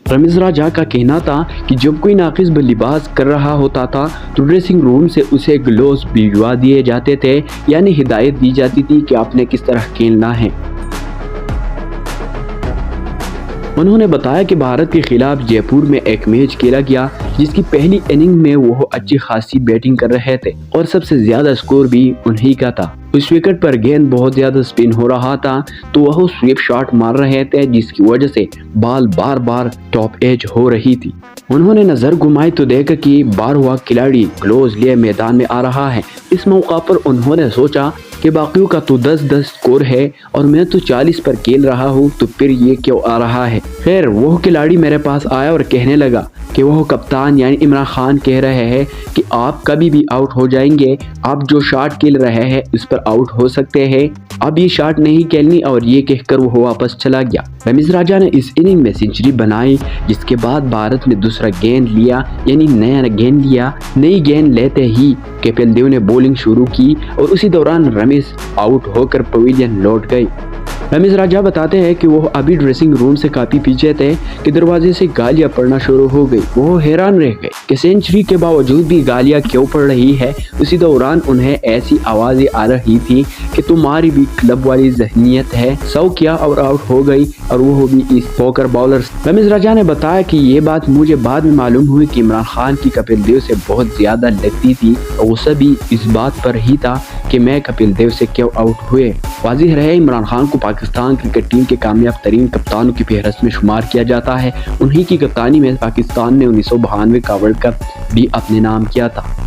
रमीज राजा का कहना था कि जब कोई नाकिस बल्लेबाज कर रहा होता था तो ड्रेसिंग रूम से उसे ग्लोव्स भिजवा दिए जाते थे, यानी हिदायत दी जाती थी कि आपने किस तरह खेलना है। उन्होंने बताया कि भारत के खिलाफ जयपुर में एक मैच खेला गया जिसकी पहली इनिंग में वो अच्छी खासी बैटिंग कर रहे थे और सबसे ज्यादा स्कोर भी उन्हीं का था। उस विकेट पर गेंद बहुत ज्यादा स्पिन हो रहा था तो वह स्वीप शॉट मार रहे थे जिसकी वजह से बॉल बार बार टॉप एज हो रही थी। उन्होंने नजर घुमाई तो देखा कि 12वां खिलाड़ी ग्लोव्स लिए मैदान में आ रहा है। इस मौका पर उन्होंने सोचा कि बाकियों का तो 10-10 स्कोर है और मैं तो 40 पर खेल रहा हूँ, तो फिर ये क्यों आ रहा है। खैर वो खिलाड़ी मेरे पास आया और कहने लगा कि वह कप्तान यानी इमरान खान कह रहे हैं कि आप कभी भी आउट हो जाएंगे, आप जो शॉट खेल रहे हैं इस पर आउट हो सकते हैं, अब ये शॉट नहीं खेलनी। और ये कहकर वो वापस चला गया। रमीज राजा ने इस इनिंग में सेंचुरी बनाई, जिसके बाद भारत ने दूसरा गेंद लिया यानी नया गेंद लिया। नई गेंद लेते ही कपिल देव ने बॉलिंग शुरू की और उसी दौरान रमीज आउट होकर पवेलियन लौट गए। रमीज राजा बताते हैं कि वो अभी ड्रेसिंग रूम से काफी पीछे थे कि दरवाजे से गालियां पड़ना शुरू हो गई। वो हैरान रह गए कि सेंचुरी के बावजूद भी गालियां क्यों पड़ रही है। उसी दौरान उन्हें ऐसी आवाजें आ रही थी कि तुम्हारी भी क्लब वाली जहनीत है, 100 किया और आउट हो गई, और वो भी इस पोकर बॉलर। रमीज राजा ने बताया कि ये बात मुझे बाद में मालूम हुई कि इमरान खान की कपिल देव से बहुत ज्यादा लगती थी और वो सभी इस बात पर ही था कि मैं कपिल देव से क्यों आउट हुए। वाज़िह रहे इमरान खान को पाकिस्तान क्रिकेट टीम के कामयाब तरीन कप्तानों की फहरिस्त में शुमार किया जाता है। उन्हीं की कप्तानी में पाकिस्तान ने 1992 का वर्ल्ड कप भी अपने नाम किया था।